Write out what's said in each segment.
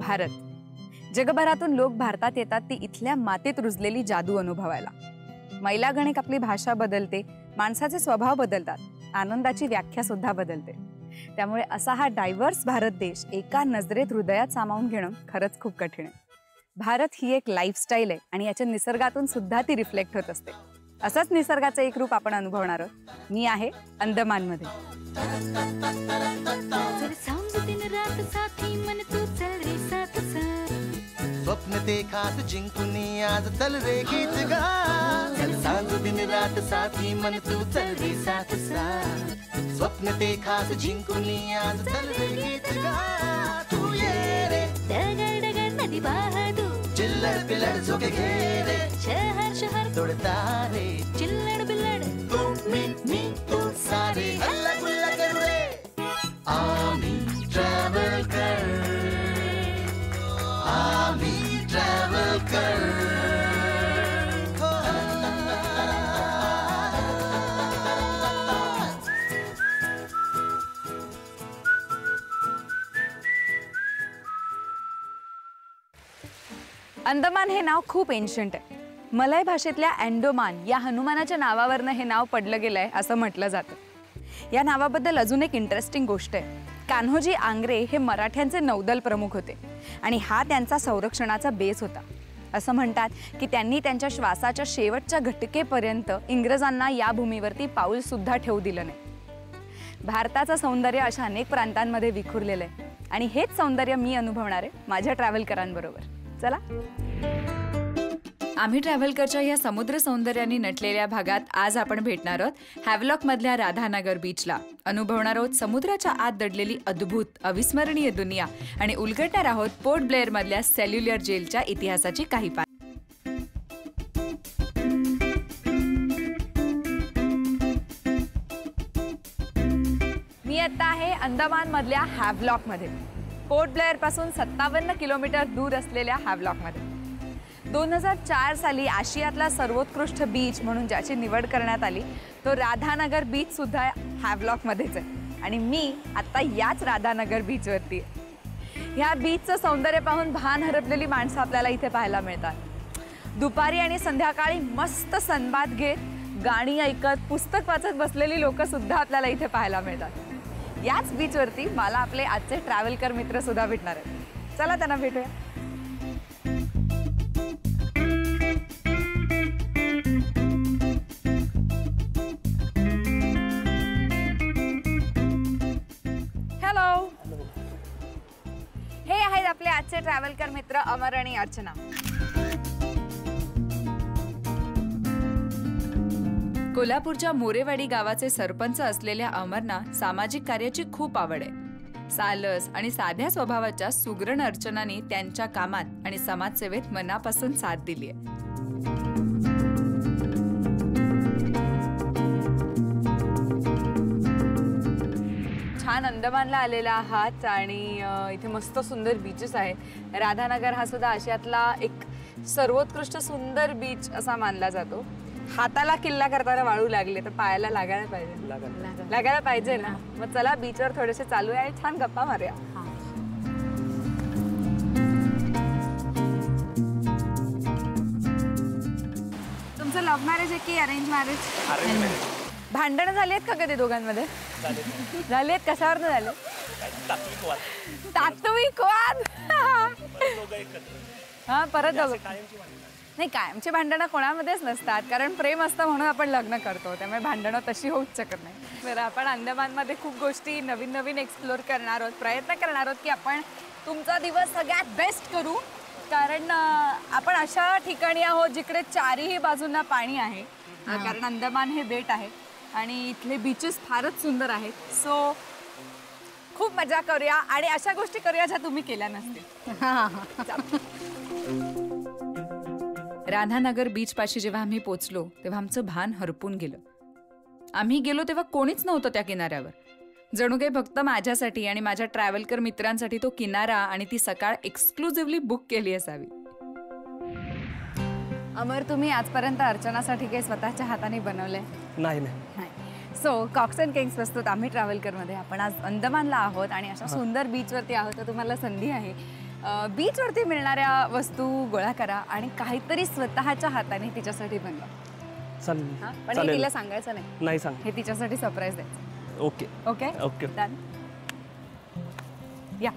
भारत. जगभरातून लोक भारतात येतात ती इथल्या मातीत रुजलेली जादू अनुभवायला. मैलागणिक आपली भाषा बदलते, माणसाचे स्वभाव बदलतात, आनंदाची व्याख्या सुद्धा बदलते. त्यामुळे असा हा डायव्हर्स भारत देश एका नजरेत हृदयात सामावून घेणं खरंच खूप कठीण आहे. भारत ही एक लाईफस्टाईल आहे आणि याच्या निसर्गातून सुद्धा ती रिफ्लेक्ट होत असते. असंच निसर्गाचं एक रूप आपण अनुभवणार आहोत. मी आहे अंदमानमध्ये. स्वप्न ते खास जिंकून आज चल रे गीत गा, सांग दिन रात साथी मन तू चल रे साथ साथ. स्वप्न ते खास जिंकून आज चल रे गीत गा, तू ये रे डगर डगर नदी बहादू, चिल्लड़ पिल्लड़ झोके घेरे, शहर शहर तोड़ता रे, चिल्लड़ बिल्लड़ तू मी तू सारे हल्ला गुल्ला कर रे. आम्ही ट्रॅव्हल कर, आम्ही ट्रॅव्हल कर. अंदमान हे नाव खूप एन्शंट आहे. मलय भाषेतल्या अँडोमान या हनुमानाच्या नावावरनं हे नाव पडलं गेलंय असं म्हटलं जातं. या नावाबद्दल अजून एक इंटरेस्टिंग गोष्ट आहे. कान्होजी आंग्रे हे मराठ्यांचे नौदल प्रमुख होते आणि हा त्यांचा संरक्षणाचा बेस होता. असं म्हणतात की त्यांनी त्यांच्या श्वासाच्या शेवटच्या घटकेपर्यंत इंग्रजांना या भूमीवरती पाऊल सुद्धा ठेवू दिलं नाही. भारताचं सौंदर्य अशा अनेक प्रांतांमध्ये विखुरलेलं आहे आणि हेच सौंदर्य मी अनुभवणार आहे माझ्या ट्रॅव्हलकरांबरोबर. चला. आम्ही ट्रॅव्हलकरच्या या समुद्र सौंदर्याने नटलेल्या भागात आज आपण भेटणार आहोत हॅव्लॉक मधल्या राधानगर बीचला. अनुभवणार आहोत समुद्राच्या आत दडलेली अद्भुत अविस्मरणीय दुनिया आणि उलगडणार आहोत पोर्ट ब्लेअर मधल्या सेल्युलर जेलच्या इतिहासाची काही पानं. मी आता आहे अंदमान मधल्या हॅव्लॉक मध्ये. पोर्ट ब्लेअर पासून 57 किलोमीटर दूर असलेल्या हॅव्लॉक मध्ये 2004 साली आशियातला सर्वोत्कृष्ट बीच म्हणून ज्याची निवड करण्यात आली तो राधानगर बीच सुद्धा हॅव्लॉक मध्येच आहे आणि मी आता याच राधानगर बीचवरती आहे. ह्या बीचचं सौंदर्य पाहून भान हरपलेली माणसं आपल्याला इथे पाहायला मिळतात. दुपारी आणि संध्याकाळी मस्त सनबाथ घेत गाणी ऐकत पुस्तक वाचत बसलेली लोक सुद्धा आपल्याला इथे पाहायला मिळतात. याच बीचवरती मला आपले आजचे ट्रॅव्हलकर मित्र सुद्धा भेटणार आहेत. चला त्यांना भेटूया. हॅलो. हे आहेत आपले आजचे ट्रॅव्हलकर मित्र अमर आणि अर्चना. कोल्हापूरच्या मोरेवाडी गावाचे सरपंच असलेल्या अमरना सामाजिक कार्याची खूप आवड आहे. सालस आणि साध्या स्वभावाच्या सुगरण अर्चनाने त्यांच्या कामात आणि समाजसेवेत मनापासून साथ दिली आहे. छान अंदमानला आलेला आहात आणि इथे मस्त सुंदर बीचेस आहे. राधानगर हा सुद्धा आशियातला एक सर्वोत्कृष्ट सुंदर बीच असा मानला जातो. हाताला किल्ला करताना वाळू लागले तर पायाला लागायला पाहिजे ना. मग चला बीचवर थोडेसे चालूया आणि छान गप्पा मारूया. तुमचं लव्ह मॅरेज आहे की अरेंज मॅरेज? भांडणं झाली आहेत का कधी दोघांमध्ये? झाली आहेत. कशावरनं झाले? तात्विक वाद. हा परत नाही, कायमची भांडणं कोणामध्येच नसतात कारण प्रेम असतं म्हणून आपण लग्न करतो. त्यामुळे भांडणं तशी होऊच शकत नाही. बरं, आपण अंदमानमध्ये खूप गोष्टी नवीन नवीन एक्सप्लोर करणार आहोत. प्रयत्न करणार आहोत की आपण तुमचा दिवस सगळ्यात बेस्ट करू. कारण आपण अशा ठिकाणी आहोत जिकडे चारही बाजूंना पाणी आहे. कारण अंदमान हे बेट आहे आणि इथले बीचेस फारच सुंदर आहेत. सो खूप मजा करूया आणि अशा गोष्टी करूया ज्या तुम्ही केल्या नसतील. राधानगर बीच पाशी जेव्हा आम्ही पोचलो तेव्हा आमचं भान हरपून गेलं. आम्ही गेलो तेव्हा कोणीच नव्हतं त्या किनाऱ्यावर. जणू काही फक्त माझ्यासाठी आणि माझ्या ट्रॅव्हलकर मित्रांसाठी तो किनारा आणि ती सकाळ एक्सक्लुझिव्हली बुक केली असावी. अमर, तुम्ही आजपर्यंत अर्चनासाठी काही स्वतःच्या हाताने बनवलंय? नाही. सो कॉक्स अँड किंग्स प्रस्तुत आम्ही ट्रॅव्हलकर मध्ये आपण आज अंदमानला आहोत आणि अशा सुंदर बीचवरती आहोत. तर तुम्हाला संधी आहे बीचवरती मिळणाऱ्या वस्तू गोळा करा आणि काहीतरी स्वतःच्या हाताने तिच्यासाठी बनवा. पण हे तिला सांगायचं नाही, सांग. हे तिच्यासाठी सरप्राईज द्यायचं. Okay okay okay. डन. या.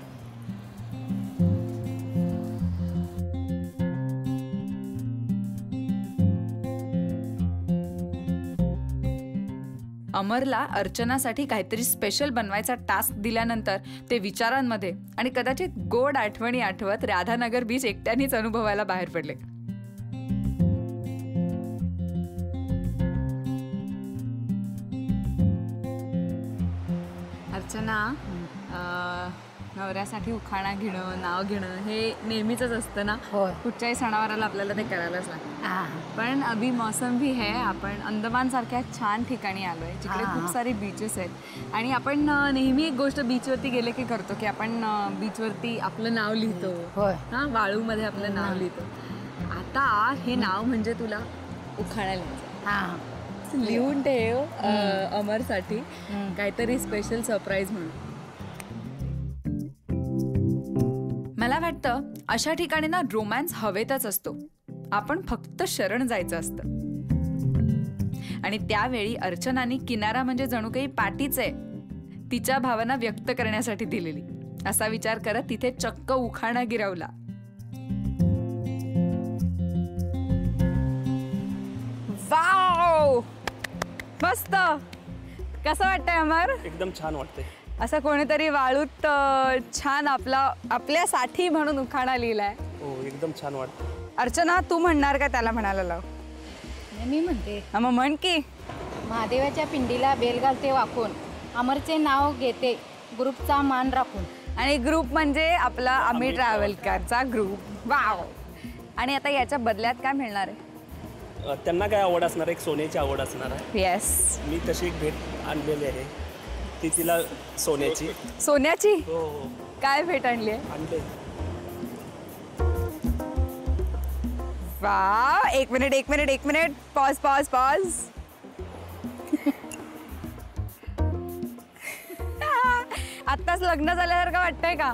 अमरला अर्चनासाठी काहीतरी स्पेशल बनवायचा टास्क दिल्यानंतर ते विचारांमध्ये आणि कदाचित गोड आठवणी आठवत राधानगर बीच एकट्यानेच अनुभवायला बाहेर पडले. अर्चना, नवऱ्यासाठी उखाणा घेणं, नाव घेणं हे नेहमीच असतं ना. कुठच्याही सणावाराला आपल्याला ते करायलाच लागतं. पण अभी मौसम भी है, आपण अंदमान सारख्या छान ठिकाणी आलोय जिकडे खूप सारे बीचेस आहेत आणि आपण नेहमी एक गोष्ट बीचवरती गेले की करतो की आपण बीचवरती आपलं नाव लिहितो. हा, वाळूमध्ये आपलं नाव लिहितो. आता हे नाव म्हणजे तुला उखाणा लिहायचं. लिहून ठेव अमरसाठी काहीतरी स्पेशल सरप्राईज म्हणून. मला वाटतं अशा ठिकाणी ना रोमॅन्स हवेतच असतो. आपण फक्त शरण जायचं असतं. आणि त्यावेळी अर्चनाने किनारा म्हणजे जणू काही पाठीच आहे, तिच्या भावना व्यक्त करण्यासाठी दिलेली असा विचार करत तिथे चक्क उखाणा गिरवला. वाव, मस्त. कसं वाटतंय अमर? एकदम छान वाटतंय. असं कोणीतरी वाळूत छान आपल्यासाठी म्हणून उखाणा लिहिलाय. हो, एकदम छान वाटतं. अर्चना, तू म्हणणार का त्याला म्हणायला लाव? मी म्हणते. मग म्हण की. महादेवाच्या पिंडीला बेल घालते वाकून, अमरचे नाव घेते ग्रुपचा मान राखून. आणि ग्रुप म्हणजे आपला आम्ही ट्रॅव्हलकरचा ग्रुप. वाव. आणि आता याच्या बदल्यात काय मिळणार आहे? त्यांना काय आवड असणार? एक सोन्याची आवड असणार आहे. येस. मी तशी एक भेट आणलेली आहे, ती तिला सोन्याची. सोन्याची? हो हो. काय भेट आणली आहे? आणले. वा, एक मिनिट. पॉज. आत्ताच लग्न झाल्यासारखं वाटतंय का?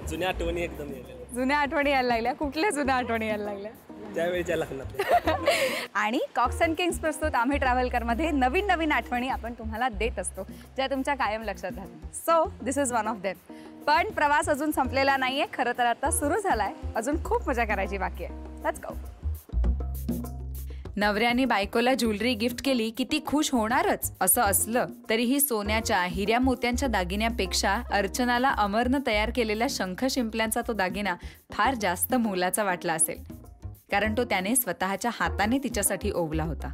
जुन्या आठवणी एकदम यायला. जुन्या आठवणी यायला लागल्या? कुठल्या जुन्या आठवणी यायला लागल्या? त्यावेळेच्या लग्नात. आणि कॉक्स अँड किंग्स प्रस्तुत आम्ही ट्रॅव्हलकरमध्ये नवीन आठवणी आपण तुम्हाला देत असतो, ज्या तुमच्या कायम लक्षात राहतात. So this is one of them. पण प्रवास अजून संपलेला नाहीये. खरं तर आता सुरू झालाय. अजून खूप मजा करायची बाकी आहे. Let's go. नवऱ्याने बायकोला ज्वेलरी गिफ्ट केली की ती खुश होणारच असं असलं तरीही सोन्याच्या हिऱ्या मोत्यांच्या दागिन्यापेक्षा अर्चनाला अमरनं तयार केलेल्या शंख शिंपल्यांचा तो दागिना फार जास्त मोलाचा वाटला असेल, कारण तो त्याने स्वतःच्या हाताने तिच्यासाठी ओवला होता.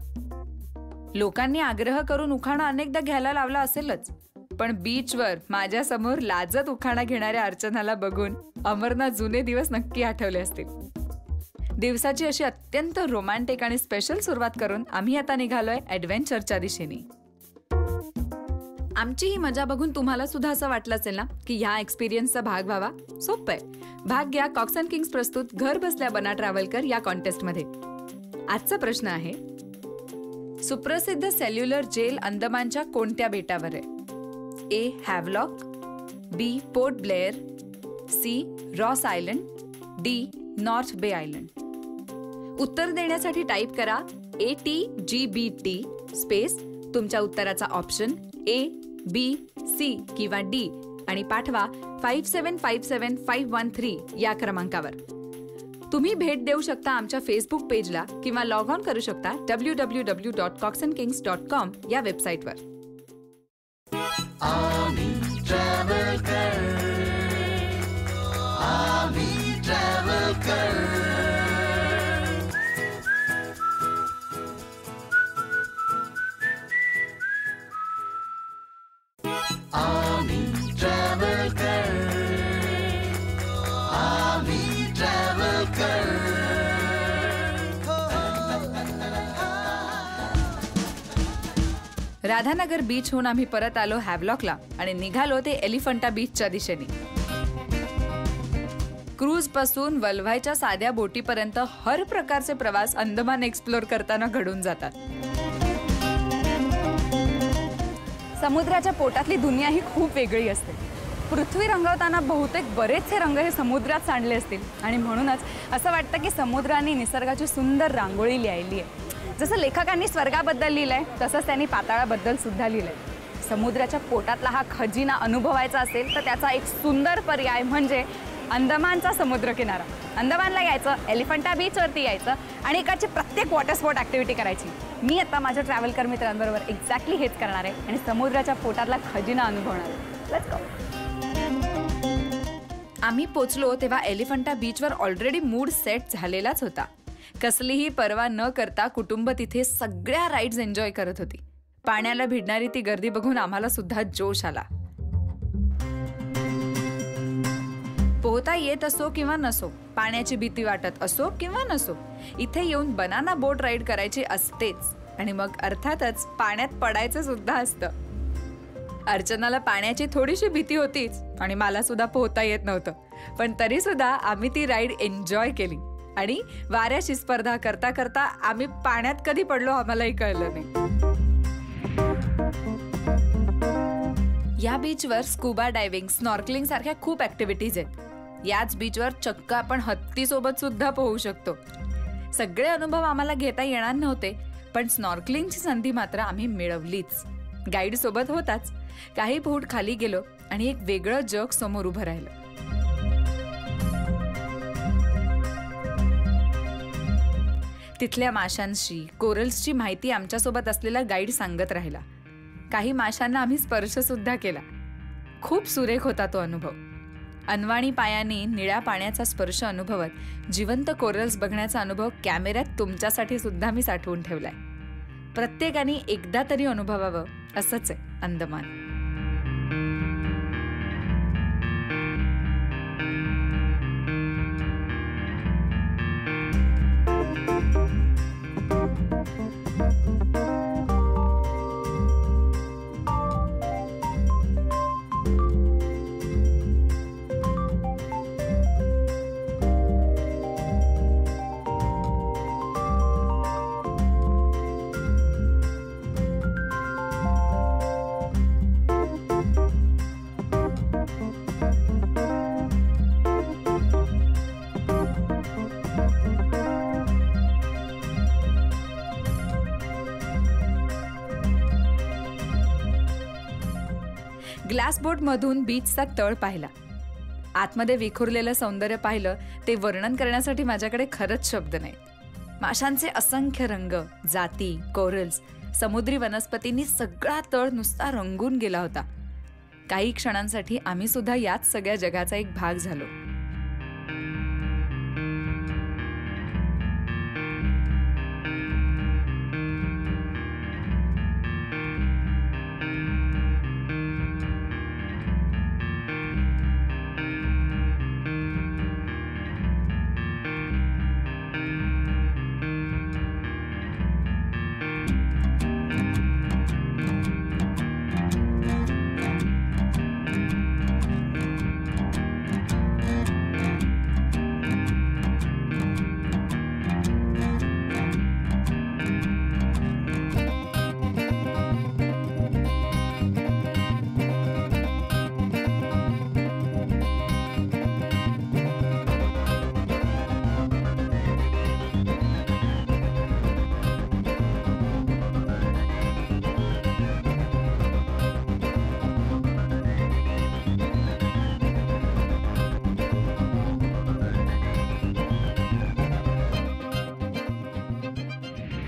लोकांनी आग्रह करून उखाणा अनेकदा घ्यायला लावला असेलच, पण बीचवर माझ्यासमोर लाजत उखाणा घेणाऱ्या अर्चनाला बघून अमरना जुने दिवस नक्की आठवले असतील. दिवसाची अशी अत्यंत रोमॅन्टिक आणि स्पेशल सुरुवात करून आम्ही आता निघालोय ॲडव्हेंचरच्या दिशेने. आमची ही मजा बघून तुम्हाला सुद्धा असं वाटलं असेल ना की ह्या एक्सपिरियन्सचा भाग व्हावा? सोपं आहे. भाग घ्या कॉक्स अँड किंग्स प्रस्तुत घर बसल्या बना ट्रॅव्हलकर या कॉन्टेस्टमध्ये. आजचा प्रश्न आहे, सुप्रसिद्ध सेल्युलर जेल अंदमानच्या कोणत्या बेटावर आहे? A. Havelock, B. Port Blair, C. Ross Island, D. North Bay Island. उत्तर देण्यासाठी टाईप करा ATGBT स्पेस तुमच्या उत्तराचा ऑप्शन A, B, C किंवा D आणि पाठवा 5757513 या क्रमांकावर. तुम्ही भेट देऊ शकता आमच्या फेसबुक पेजला किंवा लॉग ऑन करू शकता www.coxandkings.com या वेबसाईटवर. राधानगर बीचहून आम्ही परत आलो हॅव्हलॉकला आणि निघालो ते एलिफंटा बीचच्या दिशेने. क्रूज पासून वल्हायच्या साध्या बोटीपर्यंत हर प्रकारचे प्रवास अंदमान एक्सप्लोर करताना घडून जातात. समुद्राच्या पोटातली दुनिया ही खूप वेगळी असते. पृथ्वी रंगवताना बहुतेक बरेचसे रंग हे समुद्रात सांडले असतील आणि म्हणूनच असं वाटतं की समुद्राने निसर्गाची सुंदर रांगोळी लिहिली आहे. जसं लेखकांनी स्वर्गाबद्दल लिहिलंय तसंच त्यांनी पाताळाबद्दल सुद्धा लिहिलंय. समुद्राच्या पोटातला हा खजिना अनुभवायचा असेल तर त्याचा एक सुंदर पर्याय म्हणजे अंदमानचा समुद्रकिनारा. अंदमानला यायचं, एलिफंटा बीचवरती यायचं आणि इकडची प्रत्येक वॉटर स्पोर्ट ॲक्टिव्हिटी करायची. मी आता माझ्या ट्रॅव्हलकर मित्रांबरोबर एक्झॅक्टली हेच करणार आहे आणि समुद्राच्या पोटातला खजिना अनुभवणार आहे. Let's go. आम्ही पोचलो तेव्हा एलिफंटा बीचवर ऑलरेडी मूड सेट झालेलाच होता. कसलीही पर्वा न करता कुटुंब तिथे सगळ्या राईड्स एन्जॉय करत होती. पाण्याला भिडणारी ती गर्दी बघून आम्हाला सुद्धा जोश आला. पोहता येत असो किंवा नसो, पाण्याची भीती वाटत असो किंवा नसो, इथे येऊन बनाना बोट राईड करायची असतेच आणि मग अर्थातच पाण्यात पडायचं सुद्धा असतं. अर्चनाला पाण्याची थोडीशी भीती होतीच आणि मला सुद्धा पोहता येत नव्हतं, पण तरी सुद्धा आम्ही ती राईड एन्जॉय केली आणि वाऱ्याची स्पर्धा करता करता आम्ही पाण्यात कधी पडलो आम्हालाही कळलं नाही. या बीचवर स्कुबा डायव्हिंग, स्नॉर्कलिंग सारख्या खूप ऍक्टिव्हिटीज आहेत. याच बीचवर चक्क आपण हत्तीसोबत सुद्धा पोहू शकतो. सगळे अनुभव आम्हाला घेता येणार नव्हते, पण स्नॉर्कलिंगची संधी मात्र आम्ही मिळवलीच. गाईड सोबत होताच. काही फूट खाली गेलो आणि एक वेगळं जग समोर उभं राहिलं. तिथल्या माशांशी, कोरल्सची माहिती आमच्यासोबत असलेला गाईड सांगत राहिला. काही माशांना आम्ही स्पर्श सुद्धा केला. खूप सुरेख होता तो अनुभव. अनवाणी पायाने निळ्या पाण्याचा स्पर्श अनुभवत जिवंत कोरल्स बघण्याचा अनुभव कॅमेऱ्यात तुमच्यासाठी सुद्धा मी साठवून ठेवलाय. प्रत्येकाने एकदा तरी अनुभवावं असंच आहे अंदमान. ग्लास बोट मधून बीचचा तळ पाहिला. आतमध्ये विखुरलेलं सौंदर्य पाहिलं ते वर्णन करण्यासाठी माझ्याकडे खरंच शब्द नाही. माशांचे असंख्य रंग, जाती, कोरल्स, समुद्री वनस्पतींनी सगळा तळ नुसता रंगून गेला होता. काही क्षणांसाठी आम्ही सुद्धा याच सगळ्या जगाचा एक भाग झालो.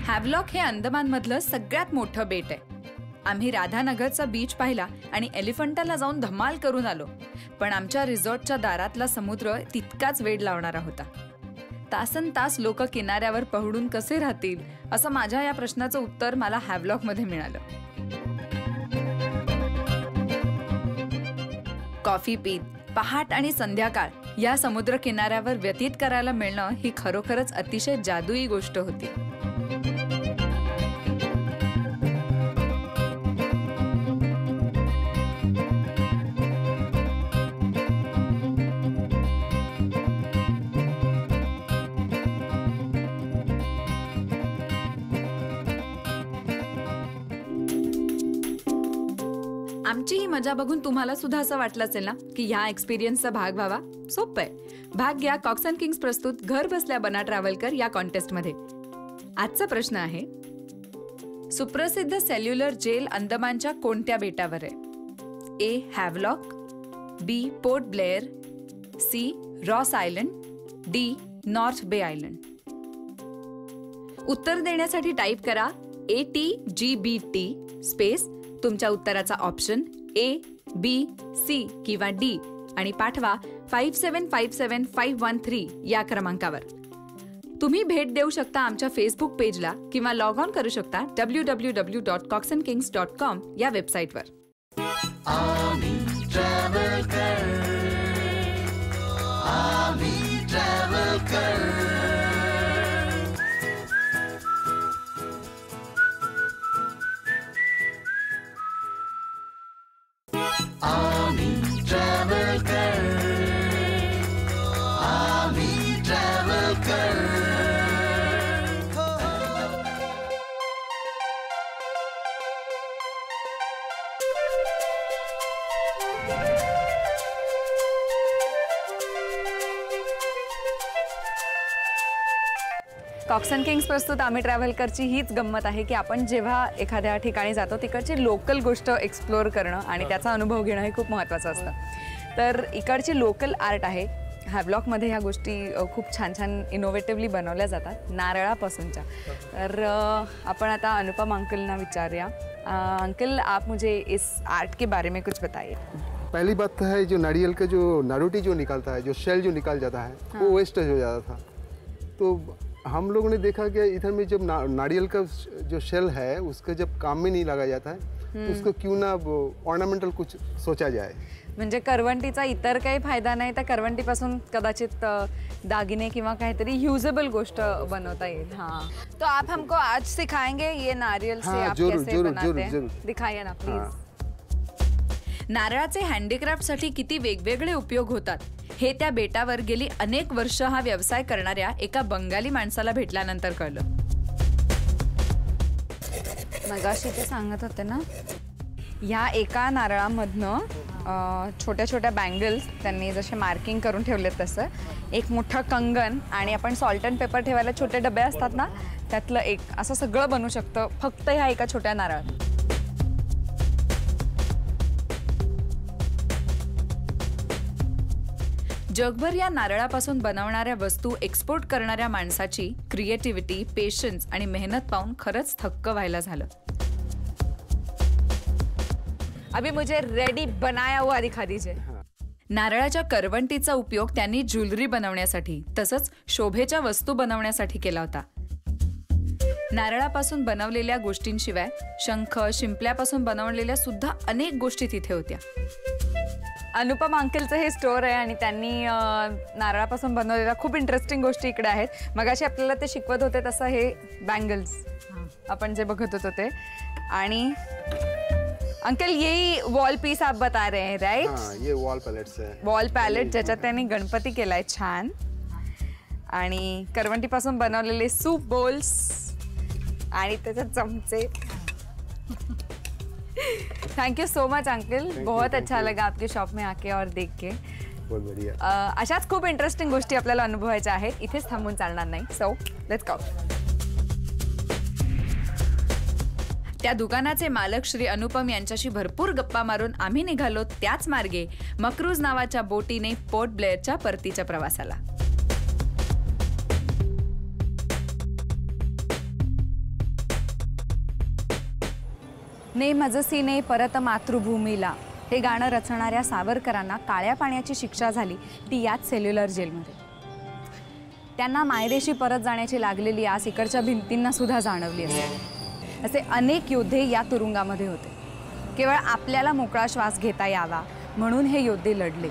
हॅव्लॉक हे अंदमानमधलं सगळ्यात मोठं बेट आहे. आम्ही राधानगरचा बीच पाहिला आणि एलिफंटाला जाऊन धमाल करून आलो, पण आमच्या रिसॉर्टच्या दारातला समुद्र तितकाच वेड लावणारा होता. तासन तास लोक किनाऱ्यावर पहुडून कसे राहतील असं माझ्या या प्रश्नाचं उत्तर मला हॅव्लॉकमध्ये मिळालं. कॉफी पीत पहाट आणि संध्याकाळ या समुद्र किनाऱ्यावर व्यतीत करायला मिळणं ही खरोखरच अतिशय जादुई गोष्ट होती. आमची ही मजा बघून तुम्हाला सुद्धा असं वाटलं असेल ना की ह्या एक्सपिरियन्सचा भाग व्हावा? सोपं आहे. भाग घ्या कॉक्स अँड किंग्स प्रस्तुत घर बसल्या बना ट्रॅव्हल या कॉन्टेस्टमध्ये. आजचा प्रश्न आहे, सुप्रसिद्ध सेल्युलर जेल अंदमानच्या कोणत्या बेटावर आहे? A. Havelock, B. Port Blair, C. Ross Island, D. North Bay Island. उत्तर देण्यासाठी टाईप करा ATGBT स्पेस तुमच्या उत्तराचा ऑप्शन A, B, C किंवा D आणि पाठवा 5757513 या क्रमांकावर. तुम्ही भेट देऊ शकता आमच्या फेसबुक पेजला किंवा लॉग ऑन करू शकता www.coxandkings.com या वेबसाईटवर. कॉक्स अँड किंग्स प्रस्तुत आम्ही ट्रॅव्हलकरची हीच गंमत आहे की आपण जेव्हा एखाद्या ठिकाणी जातो तिकडची लोकल गोष्ट एक्सप्लोअर करणं आणि त्याचा अनुभव घेणं हे खूप महत्त्वाचं असतं. तर इकडची लोकल आर्ट आहे. हॅव्लॉकमध्ये ह्या गोष्टी खूप छान छान इनोव्हेटिव्हली बनवल्या जातात नारळापासूनच्या. तर आपण आता अनुपम अंकलना विचारूया. अंकल, आप मुझे इस आर्ट के बारे में कुछ बताइए. पहली बात तो है जो नारियल का जो नारोटी जो निकलता है, जो शेल जो निकल जाता है, वो वेस्टेज हो जाता था. तो हम लोगों ने देखा कि इधर में जब नारियल का जो शेल है उसका जब काम में नहीं लगाया जाता है तो उसको क्यों ना ऑर्नामेंटल कुछ सोचा जाए. म्हणजे करवंटीचा इतर काही फायदा नाही तर करवंटीपासून कदाचित दागिने किंवा काहीतरी युजेबल गोष्ट बनवता येईल. हाँ, तो आप हमको आज सिखाएंगे ये नारियल से आप कैसे बनाते हैं? दिखाइए ना प्लीज. नारळाचे हँडीक्राफ्टसाठी किती वेगवेगळे उपयोग होतात हे त्या बेटावर गेली अनेक वर्ष हा व्यवसाय करणाऱ्या एका बंगाली माणसाला भेटल्यानंतर कळलं. मगाशी ते सांगत होते ना, ह्या एका नारळामधनं छोट्या छोट्या बँगल्स त्यांनी जसे मार्किंग करून ठेवलेत तसं एक मोठं कंगन आणि आपण सॉल्ट अँड पेपर ठेवायला छोटे डबे असतात ना त्यातलं एक असं सगळं बनू शकतं फक्त ह्या एका छोट्या नारळात. जगभर या नारळापासून बनवणाऱ्या वस्तू एक्सपोर्ट करणाऱ्या माणसाची क्रिएटिव्हिटी, पेशन्स आणि मेहनत पाहून खरंच थक्क व्हायला झालं. अभी मुझे रेडी बनाया हुआ दिखा दीजिए. नारळाच्या करवंटीचा उपयोग त्यांनी ज्वेलरी बनवण्यासाठी तसंच शोभेच्या वस्तू बनवण्यासाठी केला होता. नारळापासून बनवलेल्या गोष्टींशिवाय शंख, शिंपल्यापासून बनवलेल्या सुद्धा अनेक गोष्टी तिथे होत्या. अनुपम अंकलचं हे स्टोर आहे आणि त्यांनी नारळापासून बनवलेल्या खूप इंटरेस्टिंग गोष्टी इकडे आहेत. मगाशी आपल्याला ते शिकवत होते तसं हे बँगल्स आपण जे बघत होतो ते. आणि अंकल यही वॉल पीस आप बता रहे हैं राइट? हाँ, ये वॉल पैलेट्स है. वॉल पॅलेट ज्याच्यात त्यांनी गणपती केलाय छान आणि करवंटीपासून बनवलेले सूप बोल्स आणि त्याचे चमचे. Thank you so much uncle, बहुत अच्छा लगा आपके शॉप में आके और देख के. बहुत बढ़िया. अशाच खूप इंटरेस्टिंग गोष्टी आपल्याला अनुभवायच्या आहेत. इथेच थांबून चालणार नाही. So let's go. त्या दुकानाचे मालक श्री अनुपम यांच्याशी भरपूर गप्पा मारून आम्ही निघालो त्याच मार्गे मक्रूज नावाच्या बोटीने पोर्ट ब्लेअरच्या परतीच्या प्रवासाला. ने मजसीने परत मातृभूमीला हे गाणं रचणाऱ्या सावरकरांना काळ्या पाण्याची शिक्षा झाली ती याच सेल्युलर जेलमध्ये. त्यांना मायदेशी परत जाण्याची लागलेली आस इकडच्या भिंतींना सुद्धा जाणवली असेल. असे अनेक योद्धे या तुरुंगामध्ये होते. केवळ आपल्याला मोकळा श्वास घेता यावा म्हणून हे योद्धे लढले.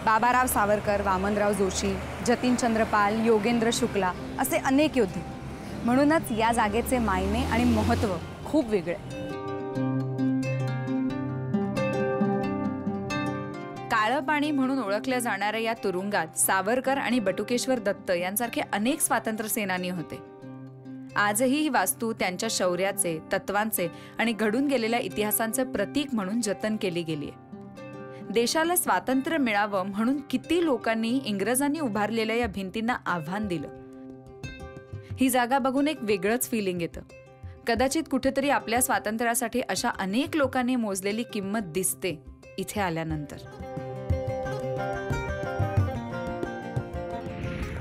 बाबाराव सावरकर, वामनराव जोशी, जतीनचंद्र पाल, योगेंद्र शुक्ला असे अनेक योद्धे. म्हणूनच या जागेचे मायने आणि महत्त्व खूप वेगळे. काळं पाणी म्हणून ओळखल्या जाणाऱ्या या तुरुंगात सावरकर आणि बटुकेश्वर दत्त यांसारखे अनेक स्वातंत्र्य सेनानी होते. आजही ही वास्तू त्यांच्या शौर्याचे, तत्वांचे आणि घडून गेलेल्या इतिहासांचे प्रतीक म्हणून जतन केली गेली आहे. देशाला स्वातंत्र्य मिळावं म्हणून किती लोकांनी इंग्रजांनी उभारलेल्या या भिंतींना आव्हान दिलं. ही जागा बघून एक वेगळंच फिलिंग येतं. कदाचित कुठेतरी आपल्या स्वातंत्र्यासाठी अशा अनेक लोकांनी मोजलेली किंमत दिसते इथे आल्यानंतर.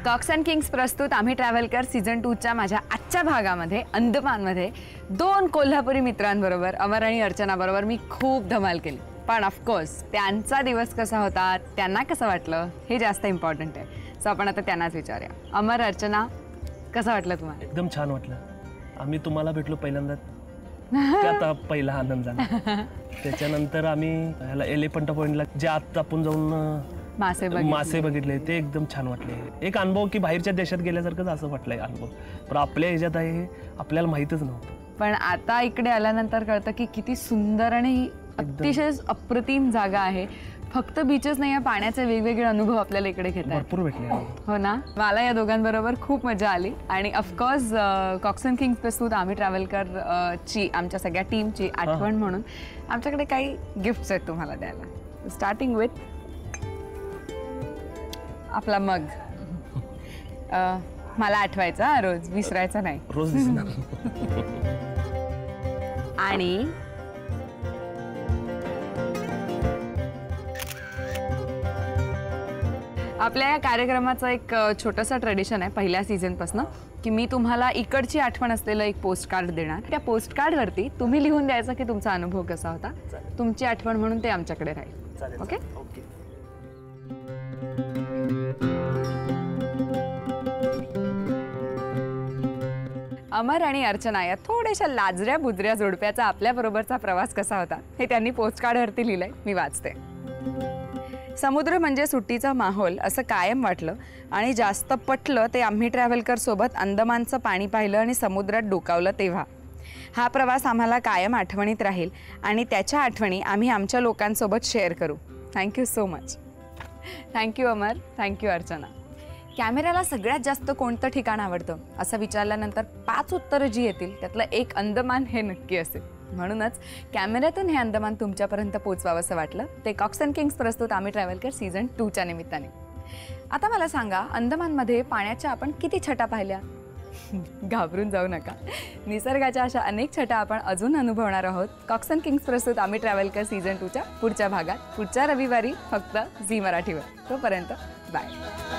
कॉक्स अँड किंग्स प्रस्तुत आम्ही ट्रॅव्हलकर सीझन 2च्या माझ्या आजच्या भागामध्ये अंदमानमध्ये 2 कोल्हापुरी मित्रांबरोबर अमर आणि अर्चनाबरोबर मी खूप धमाल केली. पण ऑफकोर्स त्यांचा दिवस कसा होता, त्यांना कसं वाटलं हे जास्त इम्पॉर्टंट आहे. सो आपण आता त्यांनाच विचारूया. अमर, अर्चना, कसं वाटलं तुम्हाला? एकदम छान वाटलं. आम्ही तुम्हाला भेटलो पहिल्यांदा, आता पहिला आनंद झाला. त्याच्यानंतर आम्ही ह्याला एलिफंटा पॉइंटला जे आता आपण जाऊन मासे बघितले ते एकदम छान वाटले. एक अनुभव की बाहेरच्या देशात गेल्यासारखंच असं वाटलंय अनुभव. पण आपल्या ह्याच्यात आहे हे आपल्याला माहीतच नव्हतं. पण आता इकडे आल्यानंतर कळतं की किती सुंदर आणि अतिशय अप्रतिम जागा आहे. फक्त बीचच नाही, पाण्याचे वेगवेगळे अनुभव आपल्याला इकडे घेता भरपूर भेटले. हो ना. मला या दोघांबरोबर खूप मजा आली. आणि ऑफकोर्स कॉक्स अँड किंग्स प्रस्तुत आम्ही ट्रॅव्हलकर ची आमच्या सगळ्या टीमची आठवण म्हणून आमच्याकडे काही गिफ्ट्स आहेत तुम्हाला द्यायला. स्टार्टिंग विथ आपला मग. मला आठवायचा रोज, विसरायचा नाही. रोज दिसणार. आणि आपल्या या कार्यक्रमाचं एक छोटंसं ट्रेडिशन आहे पहिल्या सीझनपासून की मी तुम्हाला इकडची आठवण असलेलं एक पोस्ट कार्ड देणार. त्या पोस्ट कार्डवरती तुम्ही लिहून द्यायचं की तुमचा अनुभव कसा होता. तुमची आठवण म्हणून ते आमच्याकडे राहील. ओके. अमर आणि अर्चना या थोड्याशा लाजऱ्या बुजऱ्या जोडप्याचा आपल्याबरोबरचा प्रवास कसा होता हे त्यांनी पोस्ट कार्डवरती लिहिलंय. मी वाचते. समुद्र म्हणजे सुट्टीचा माहोल असं कायम वाटलं आणि जास्त पटलं ते आम्ही ट्रॅव्हलकर सोबत अंदमानचं पाणी पाहिलं आणि समुद्रात डोकावलं तेव्हा. हा प्रवास आम्हाला कायम आठवणीत राहील आणि त्याच्या आठवणी आम्ही आमच्या लोकांसोबत शेअर करू. Thank you so much. थँक्यू अमर. थँक्यू अर्चना. कॅमेऱ्याला सगळ्यात जास्त कोणतं ठिकाण आवडतं असं विचारल्यानंतर 5 उत्तरं जी येतील त्यातलं एक अंदमान हे नक्की असेल. म्हणूनच कॅमेऱ्यातून हे अंदमान तुमच्यापर्यंत पोचवावं असं वाटलं. ते कॉक्स अँड किंग्स प्रस्तुत आम्ही ट्रॅव्हलकर सीझन 2च्या निमित्ताने. आता मला सांगा, अंदमानमध्ये पाण्याच्या आपण किती छटा पाहिल्या? घाबरून जाऊ नका. निसर्गाच्या अशा अनेक छटा आपण अजून अनुभवणार आहोत कॉक्स अँड किंग्स प्रस्तुत आम्ही ट्रॅव्हलकर सीझन 2च्या पुढच्या भागात, पुढच्या रविवारी फक्त झी मराठीवर. तोपर्यंत बाय.